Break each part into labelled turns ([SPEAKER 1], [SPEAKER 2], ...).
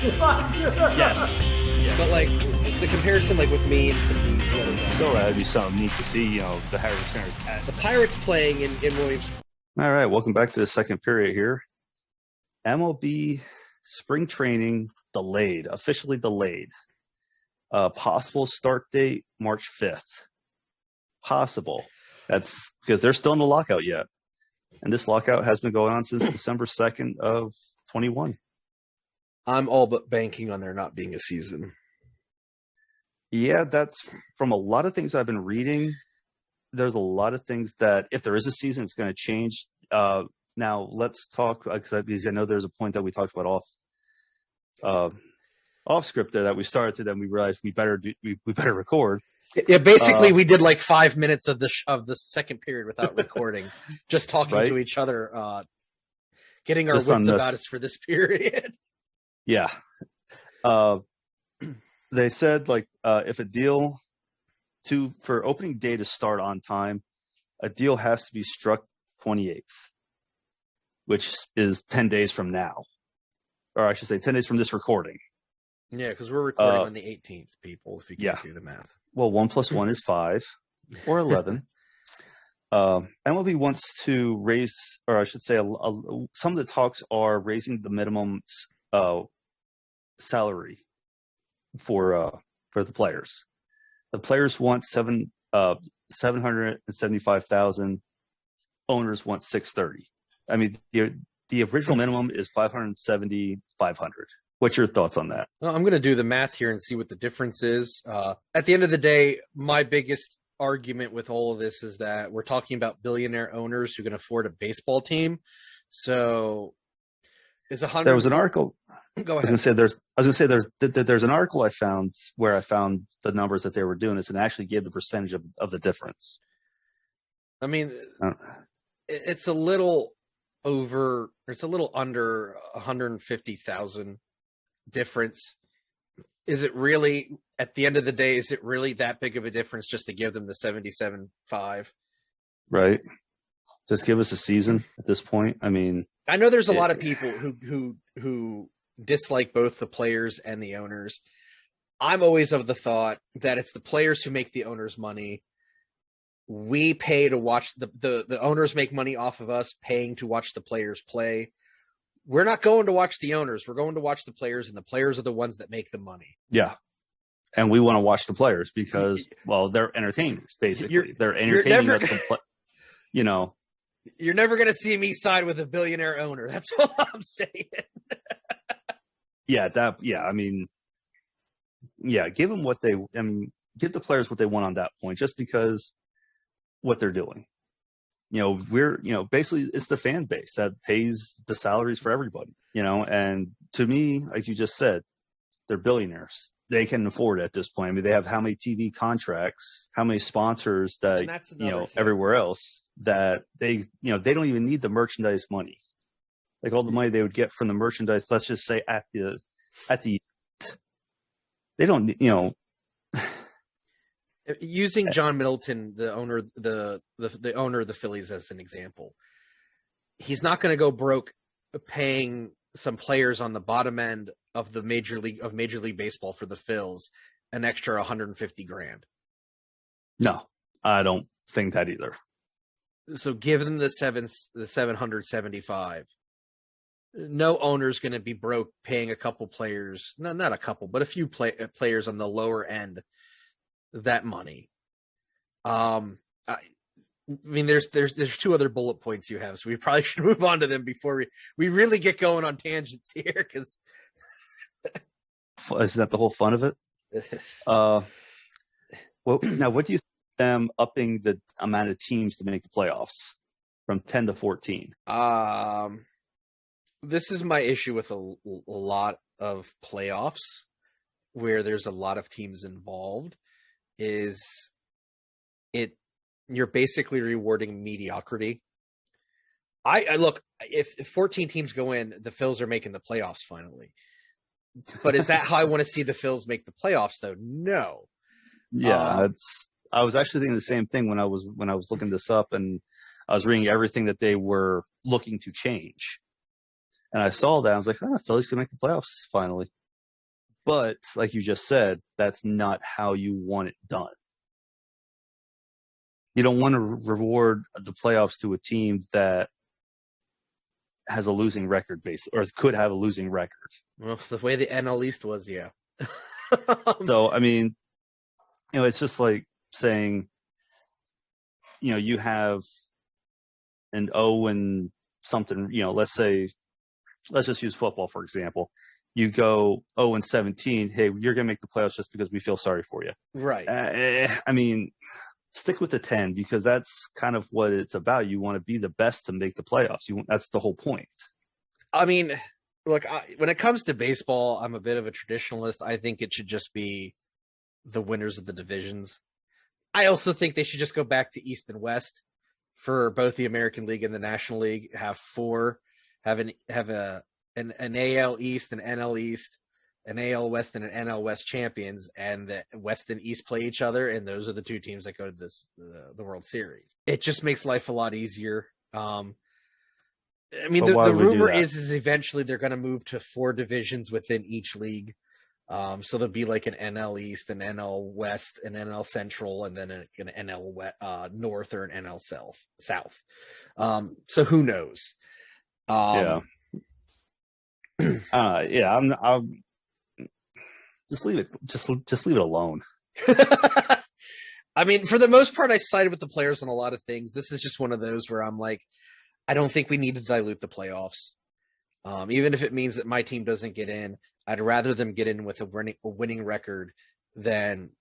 [SPEAKER 1] Yes. Yeah.
[SPEAKER 2] But like the comparison, like with me and some of the other guys.
[SPEAKER 1] So that'd be something neat to see, the Harris Centers.
[SPEAKER 2] The Pirates playing in Williams.
[SPEAKER 1] All right, welcome back to the second period here. MLB spring training delayed, officially delayed. Possible start date March 5th. Possible. That's because they're still in the lockout yet. And this lockout has been going on since December 2nd of 21.
[SPEAKER 2] I'm all but banking on there not being a season.
[SPEAKER 1] Yeah, that's from a lot of things I've been reading. There's a lot of things that if there is a season, it's going to change. Now let's talk because I know there's a point that we talked about off script there that we started to. Then we realized we better record.
[SPEAKER 2] Yeah, basically we did like 5 minutes of the second period without recording, just talking to each other, getting our wits about us for this period.
[SPEAKER 1] Yeah. They said if a deal for opening day to start on time, a deal has to be struck 28th, which is 10 days from now. Or I should say 10 days from this recording.
[SPEAKER 2] Yeah, because we're recording on the 18th, people, if you can't do the math.
[SPEAKER 1] Well, 1 + 1 is 5 or 11. MLB wants to raise, or I should say, some of the talks are raising the minimum salary for the players. The players want $775,000. Owners want $630,000. I mean, the original minimum is $570,000, $500,000. What's your thoughts on that?
[SPEAKER 2] Well, I'm going to do the math here and see what the difference is. At the end of the day, my biggest argument with all of this is that we're talking about billionaire owners who can afford a baseball team. So is 100.
[SPEAKER 1] There was an article.
[SPEAKER 2] Go ahead.
[SPEAKER 1] I was going to say there's an article I found where I found the numbers that they were doing this and actually gave the percentage of the difference.
[SPEAKER 2] I mean, it's a little over. It's a little under 150,000 difference. Is it really, at the end of the day, is it really that big of a difference just to give them the 77.5?
[SPEAKER 1] Right. Just give us a season at this point. I mean,
[SPEAKER 2] I know there's a lot of people who dislike both the players and the owners. I'm always of the thought that it's the players who make the owners money. We pay to watch the owners make money off of us paying to watch the players play. We're not going to watch the owners. We're going to watch the players, and the players are the ones that make the money.
[SPEAKER 1] Yeah. And we want to watch the players because, well, they're entertainers, basically. They're entertaining us to play,
[SPEAKER 2] You're never going to see me side with a billionaire owner. That's all I'm saying.
[SPEAKER 1] Give them give the players what they want on that point, just because what they're doing. Basically it's the fan base that pays the salaries for everybody, and to me, like you just said, they're billionaires. They can afford it at this point. I mean, they have how many TV contracts, how many sponsors that, everywhere else that they don't even need the merchandise money. Like all the money they would get from the merchandise, let's just say at the they don't,
[SPEAKER 2] Using John Middleton, the owner, the owner of the Phillies, as an example, he's not going to go broke paying some players on the bottom end of the Major League Baseball for the Phils an extra $150,000.
[SPEAKER 1] No, I don't think that either.
[SPEAKER 2] So give them the 775. No owner's going to be broke paying a couple players, not a couple, but a few players on the lower end that money. I mean, there's two other bullet points you have, so we probably should move on to them before we really get going on tangents here, because
[SPEAKER 1] isn't that the whole fun of it? Well, now what do you think of them upping the amount of teams to make the playoffs from 10 to 14?
[SPEAKER 2] This is my issue with a lot of playoffs where there's a lot of teams involved. You're basically rewarding mediocrity. I look, if 14 teams go in, the Phils are making the playoffs finally. But is that how I want to see the Phils make the playoffs, though? No.
[SPEAKER 1] Yeah, I was actually thinking the same thing when I was looking this up, and I was reading everything that they were looking to change. And I saw that. I was like, Phillies can make the playoffs finally. But like you just said, that's not how you want it done. You don't want to reward the playoffs to a team that has a losing record or could have a losing record.
[SPEAKER 2] Well, the way the NL East was, yeah.
[SPEAKER 1] So, I mean, it's just like saying, you have an 0 and something, let's just use football, for example. You go 0 and 17. Hey, you're going to make the playoffs just because we feel sorry for you.
[SPEAKER 2] Right.
[SPEAKER 1] I mean, stick with the 10 because that's kind of what it's about. You want to be the best to make the playoffs. That's the whole point.
[SPEAKER 2] I mean, look, when it comes to baseball, I'm a bit of a traditionalist. I think it should just be the winners of the divisions. I also think they should just go back to East and West for both the American League and the National League. Have an AL East, an NL East, an AL West, and an NL West champions, and the West and East play each other, and those are the two teams that go to the World Series. It just makes life a lot easier. I mean, the rumor is eventually they're going to move to 4 divisions within each league. So there'll be like an NL East, an NL West, an NL Central, and then an NL North or an NL South. So who knows?
[SPEAKER 1] Yeah. I'm just leave it. Just leave it alone.
[SPEAKER 2] I mean, for the most part, I sided with the players on a lot of things. This is just one of those where I'm like, I don't think we need to dilute the playoffs. Even if it means that my team doesn't get in, I'd rather them get in with a winning record than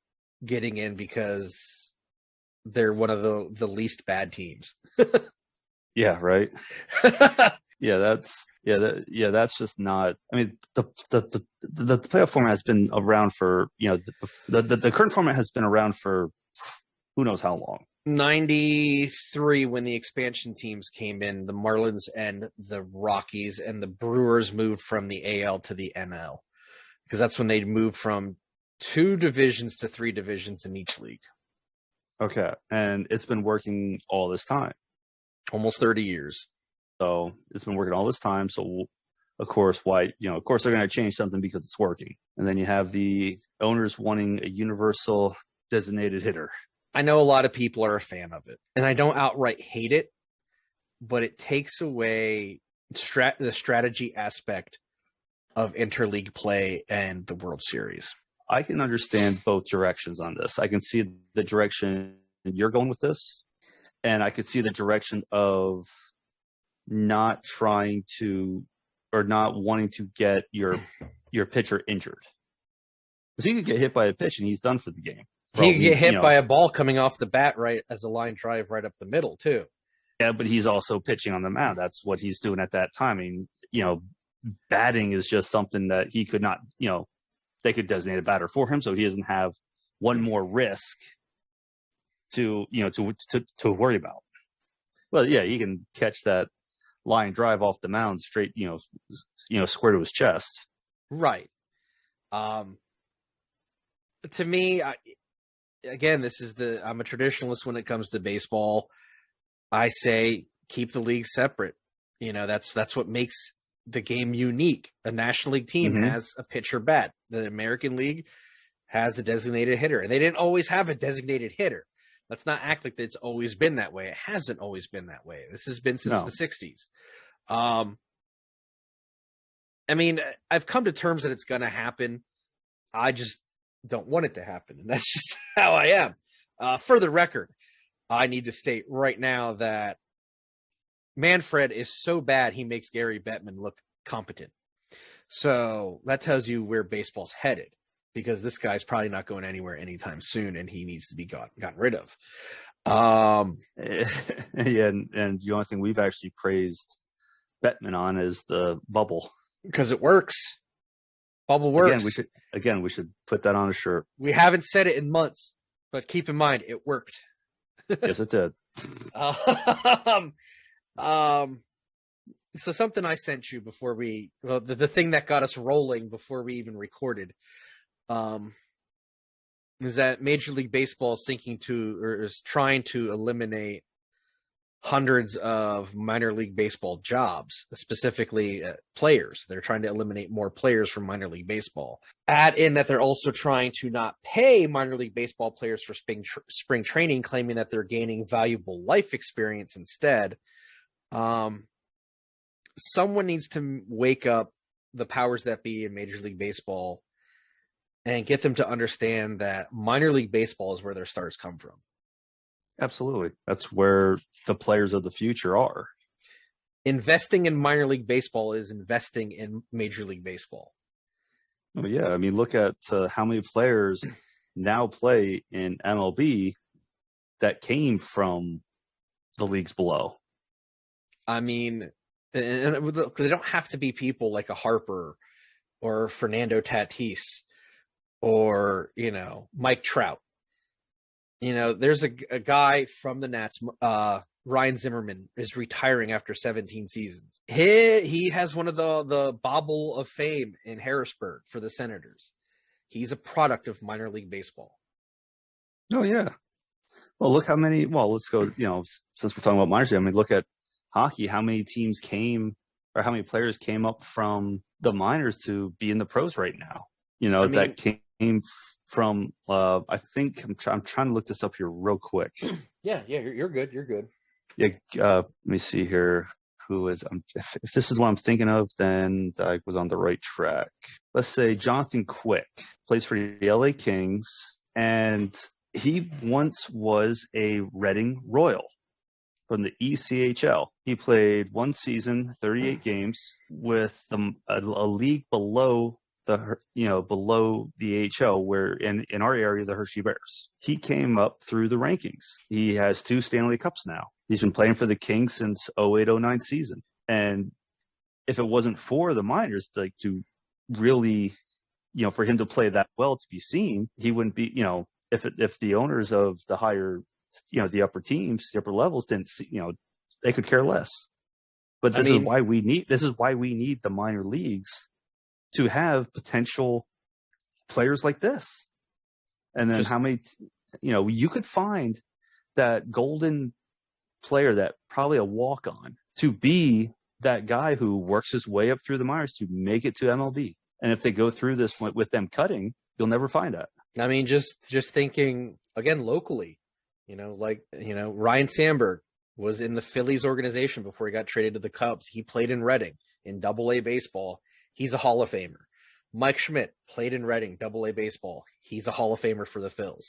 [SPEAKER 2] getting in because they're one of the least bad teams.
[SPEAKER 1] Yeah, right. That's just not. I mean, the playoff format has been around for the current format has been around for who knows how long.
[SPEAKER 2] 93 when the expansion teams came in, the Marlins and the Rockies, and the Brewers moved from the AL to the NL because that's when they moved from 2 divisions to 3 divisions in each league.
[SPEAKER 1] Okay, and it's been working all this time,
[SPEAKER 2] almost 30 years.
[SPEAKER 1] So it's been working all this time. So of course, they're going to change something because it's working. And then you have the owners wanting a universal designated hitter.
[SPEAKER 2] I know a lot of people are a fan of it, and I don't outright hate it, but it takes away the strategy aspect of interleague play and the World Series.
[SPEAKER 1] I can understand both directions on this. I can see the direction you're going with this, and I could see the direction of not trying to or not wanting to get your pitcher injured. Because he could get hit by a pitch and he's done for the game.
[SPEAKER 2] He could get hit by a ball coming off the bat right as a line drive right up the middle, too.
[SPEAKER 1] Yeah, but he's also pitching on the mound. That's what he's doing at that time. I mean, batting is just something that he could not, they could designate a batter for him, so he doesn't have one more risk to worry about. Well, yeah, he can catch that line drive off the mound straight, square to his chest.
[SPEAKER 2] Right. To me, I'm a traditionalist when it comes to baseball. I say keep the league separate. That's what makes the game unique. A National League team has a pitcher bat. The American League has a designated hitter. And they didn't always have a designated hitter. Let's not act like it's always been that way. It hasn't always been that way. This has been since the 60s. I mean, I've come to terms that it's going to happen. I just don't want it to happen. And that's just how I am. For the record, I need to state right now that Manfred is so bad he makes Gary Bettman look competent. So that tells you where baseball's headed, because this guy's probably not going anywhere anytime soon, and he needs to be gotten rid of.
[SPEAKER 1] Yeah, and the only thing we've actually praised Bettman on is the bubble,
[SPEAKER 2] because it works. Bubble works.
[SPEAKER 1] Again, we should put that on a shirt.
[SPEAKER 2] We haven't said it in months, but keep in mind it worked.
[SPEAKER 1] Yes, it did.
[SPEAKER 2] So something I sent you before the thing that got us rolling before we even recorded, is that Major League Baseball is trying to eliminate hundreds of minor league baseball jobs, specifically players. They're trying to eliminate more players from minor league baseball. Add in that they're also trying to not pay minor league baseball players for spring training, claiming that they're gaining valuable life experience instead. Someone needs to wake up the powers that be in Major League Baseball and get them to understand that minor league baseball is where their stars come from.
[SPEAKER 1] Absolutely. That's where the players of the future are.
[SPEAKER 2] Investing in minor league baseball is investing in Major League Baseball.
[SPEAKER 1] Oh, yeah. I mean, look at how many players now play in MLB that came from the leagues below.
[SPEAKER 2] I mean, and they don't have to be people like a Harper or Fernando Tatis or, Mike Trout. There's a guy from the Nats, Ryan Zimmerman, is retiring after 17 seasons. He has one of the Bobble of Fame in Harrisburg for the Senators. He's a product of minor league baseball.
[SPEAKER 1] Oh, yeah. Well, look how many – well, let's go, since we're talking about minors, I mean, look at hockey, how many teams came or how many players came up from the minors to be in the pros right now, that came from I think I'm trying to look this up here real quick.
[SPEAKER 2] Yeah, you're good. You're good.
[SPEAKER 1] Yeah, let me see here. Who is if this is what I'm thinking of, then I was on the right track. Let's say Jonathan Quick plays for the LA Kings, and he once was a Reading Royal from the ECHL. He played one season, 38 games with a league below below the AHL, where in our area, the Hershey Bears. He came up through the rankings. He has 2 Stanley Cups now. He's been playing for the Kings since 08-09 season. And if it wasn't for the minors, to really, for him to play that well to be seen, he wouldn't be, if the owners of the higher, the upper teams, the upper levels didn't see, they could care less. But this is why we need the minor leagues to have potential players like this. And then how many, you could find that golden player, that probably a walk-on, to be that guy who works his way up through the minors to make it to MLB. And if they go through this with them cutting, you'll never find that.
[SPEAKER 2] I mean, just thinking again locally, Ryan Sandberg was in the Phillies organization before he got traded to the Cubs. He played in Reading in Double-A baseball. He's a Hall of Famer. Mike Schmidt played in Reading, Double-A baseball. He's a Hall of Famer for the Phils.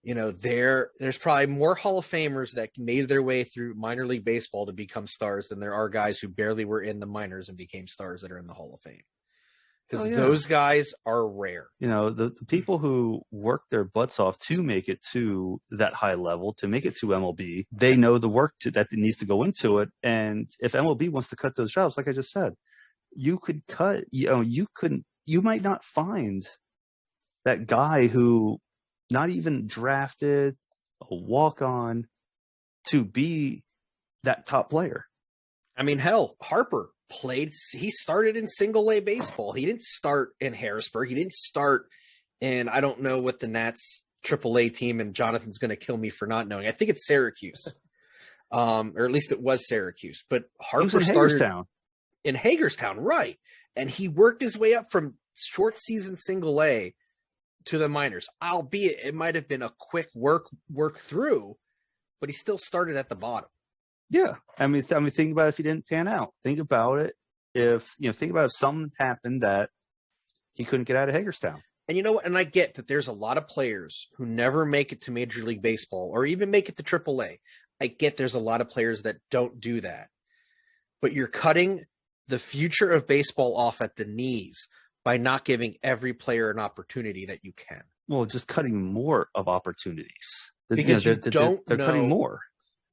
[SPEAKER 2] There's probably more Hall of Famers that made their way through minor league baseball to become stars than there are guys who barely were in the minors and became stars that are in the Hall of Fame. Because those guys are rare.
[SPEAKER 1] The people who work their butts off to make it to that high level, to make it to MLB, they know the work that needs to go into it. And if MLB wants to cut those jobs, like I just said, you could cut, you might not find that guy who not even drafted, a walk-on, to be that top player. I mean,
[SPEAKER 2] hell, Harper he started in Single-A baseball. He didn't start in Harrisburg. He didn't start in, I don't know what the Nats Triple-A team, and Jonathan's going to kill me for not knowing. I think it's Syracuse. Or at least it was Syracuse. But Harper started in Hagerstown, right. And he worked his way up from short season Single-A to the minors, albeit it might have been a quick work through, but he still started at the bottom.
[SPEAKER 1] Yeah. I mean, think about if he didn't pan out. Think about it. Think about if something happened that he couldn't get out of Hagerstown.
[SPEAKER 2] And you know what? And I get that there's a lot of players who never make it to Major League Baseball or even make it to Triple-A. I get there's a lot of players that don't do that. But you're cutting the future of baseball off at the knees by not giving every player an opportunity that you can.
[SPEAKER 1] Well, just cutting more of opportunities.
[SPEAKER 2] Because they're
[SPEAKER 1] cutting more.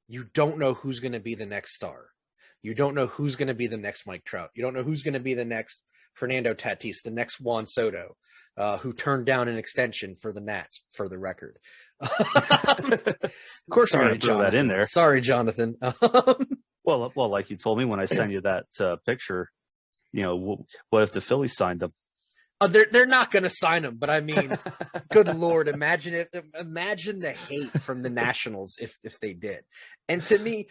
[SPEAKER 2] You don't know who's going to be the next star. You don't know who's going to be the next Mike Trout. You don't know who's going to be the next Fernando Tatis, the next Juan Soto, who turned down an extension for the Nats, for the record.
[SPEAKER 1] Of course, I'm going to throw that in there.
[SPEAKER 2] Sorry, Jonathan.
[SPEAKER 1] Well, like you told me when I sent you that picture, what if the Phillies signed him?
[SPEAKER 2] Oh, they're not going to sign him, but I mean, good Lord, imagine the hate from the Nationals if they did. And to me,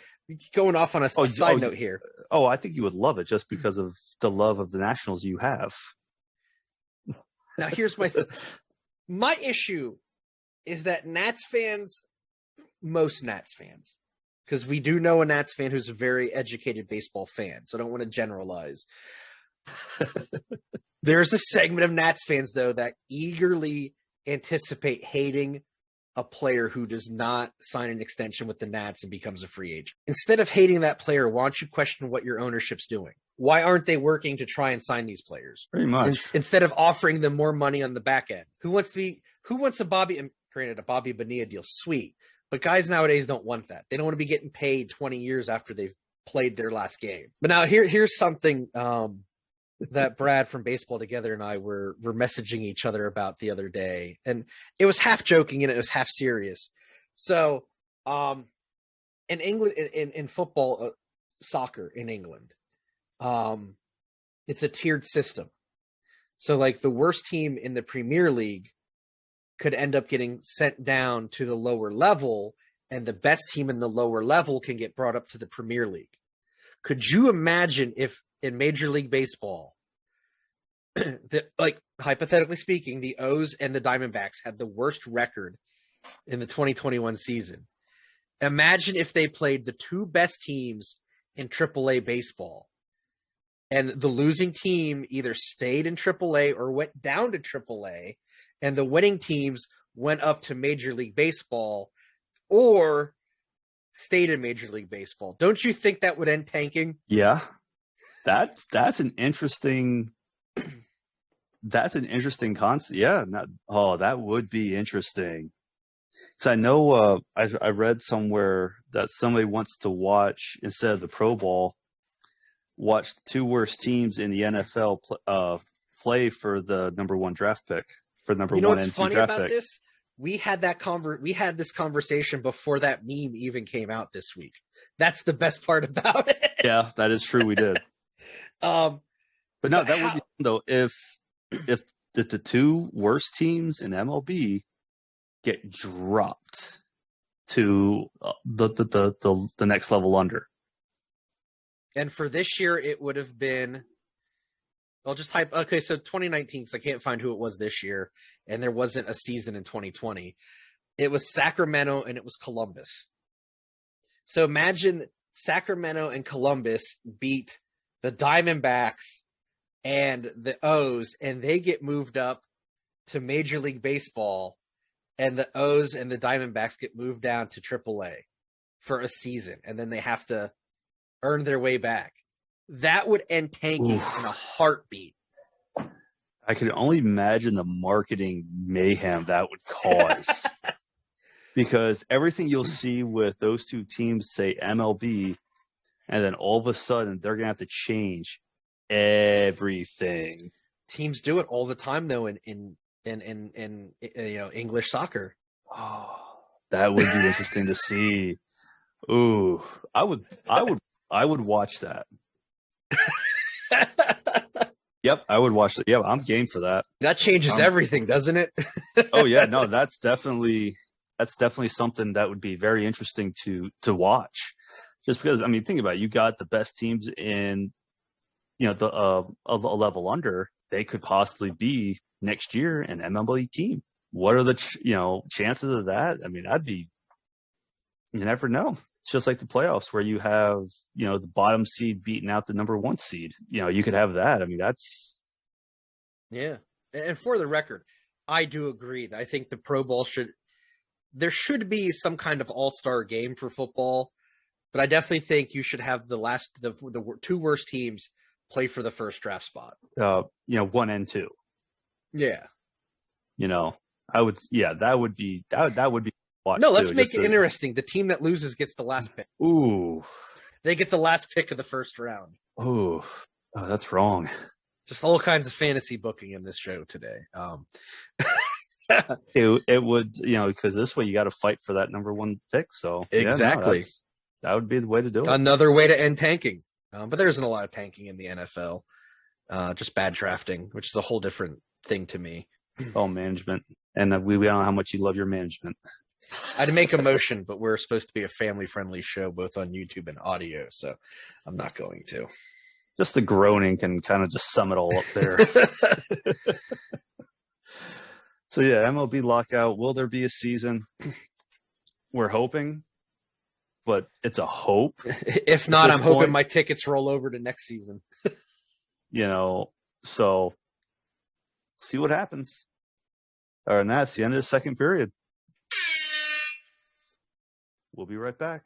[SPEAKER 2] going off on a side note here.
[SPEAKER 1] Oh, I think you would love it just because of the love of the Nationals you have.
[SPEAKER 2] Now, here's my issue is that most Nats fans, because we do know a Nats fan who's a very educated baseball fan, so I don't want to generalize. There's a segment of Nats fans, though, that eagerly anticipate hating a player who does not sign an extension with the Nats and becomes a free agent. Instead of hating that player, why don't you question what your ownership's doing? Why aren't they working to try and sign these players?
[SPEAKER 1] Very much.
[SPEAKER 2] Instead of offering them more money on the back end. Who wants a Bobby, and granted, a Bobby Bonilla deal? Sweet. But guys nowadays don't want that. They don't want to be getting paid 20 years after they've played their last game. But now here's something that Brad from Baseball Together and I were messaging each other about the other day. And it was half joking and it was half serious. So in England, in football, soccer in England, it's a tiered system. So like the worst team in the Premier League could end up getting sent down to the lower level, and the best team in the lower level can get brought up to the Premier League. Could you imagine if in Major League Baseball, like hypothetically speaking, the O's and the Diamondbacks had the worst record in the 2021 season? Imagine if they played the two best teams in AAA baseball, and the losing team either stayed in AAA or went down to AAA, and the winning teams went up to Major League Baseball or stayed in Major League Baseball. Don't you think that would end tanking?
[SPEAKER 1] Yeah. That's an interesting concept. Yeah. That would be interesting. Because I know I read somewhere that somebody wants to watch, instead of the Pro Bowl, watch the two worst teams in the NFL play for the number one draft pick, for the number one and two draft pick. You know what's funny about this? We had this conversation before that meme even came out this week. That's the best part about it. Yeah, that is true. We did. But no, that would be fun, though, if the two worst teams in MLB get dropped to the next level under.
[SPEAKER 2] And for this year, it would have been, I'll just type, okay, so 2019, because I can't find who it was this year, and there wasn't a season in 2020. It was Sacramento and it was Columbus. So imagine Sacramento and Columbus beat the Diamondbacks and the O's, and they get moved up to Major League Baseball, and the O's and the Diamondbacks get moved down to AAA for a season, and then they have to earn their way back. That would end tanking in a heartbeat.
[SPEAKER 1] I can only imagine the marketing mayhem that would cause. Because everything you'll see with those two teams say MLB, and then all of a sudden they're going to have to change everything.
[SPEAKER 2] Teams do it all the time, though, in English soccer.
[SPEAKER 1] Oh, that would be interesting to see. Ooh, I would watch that. Yep, I would watch that. Yeah, I'm game for that.
[SPEAKER 2] That changes everything, doesn't it?
[SPEAKER 1] Oh yeah, no, that's definitely something that would be very interesting to watch. Just because, I mean, think about it. You got the best teams in, a level under. They could possibly be next year an MLB team. What are the chances of that? I mean, you never know. It's just like the playoffs where you have, the bottom seed beating out the number one seed. You could have that. I mean, that's.
[SPEAKER 2] Yeah. And for the record, I do agree that I think the Pro Bowl there should be some kind of all-star game for football, but I definitely think you should have the two worst teams play for the first draft spot.
[SPEAKER 1] 1 and 2.
[SPEAKER 2] Yeah.
[SPEAKER 1] I would, that would be watch.
[SPEAKER 2] No, let's make it interesting. The team that loses gets the last pick.
[SPEAKER 1] Ooh. They
[SPEAKER 2] get the last pick of the first round.
[SPEAKER 1] Ooh. Oh, that's wrong.
[SPEAKER 2] Just all kinds of fantasy booking in this show today.
[SPEAKER 1] It would, because this way you got to fight for that number one pick. So
[SPEAKER 2] exactly,
[SPEAKER 1] that would be the way to do it.
[SPEAKER 2] Another way to end tanking. But there isn't a lot of tanking in the NFL. Just bad drafting, which is a whole different thing to me.
[SPEAKER 1] Oh, management. And we know how much you love your management.
[SPEAKER 2] I'd make a motion, but we're supposed to be a family-friendly show, both on YouTube and audio, so I'm not going to.
[SPEAKER 1] Just the groaning can kind of just sum it all up there. So, yeah, MLB lockout. Will there be a season? We're hoping, but it's a hope.
[SPEAKER 2] If not, I'm hoping my tickets roll over to next season.
[SPEAKER 1] So see what happens. All right, and that's the end of the second period. We'll be right back.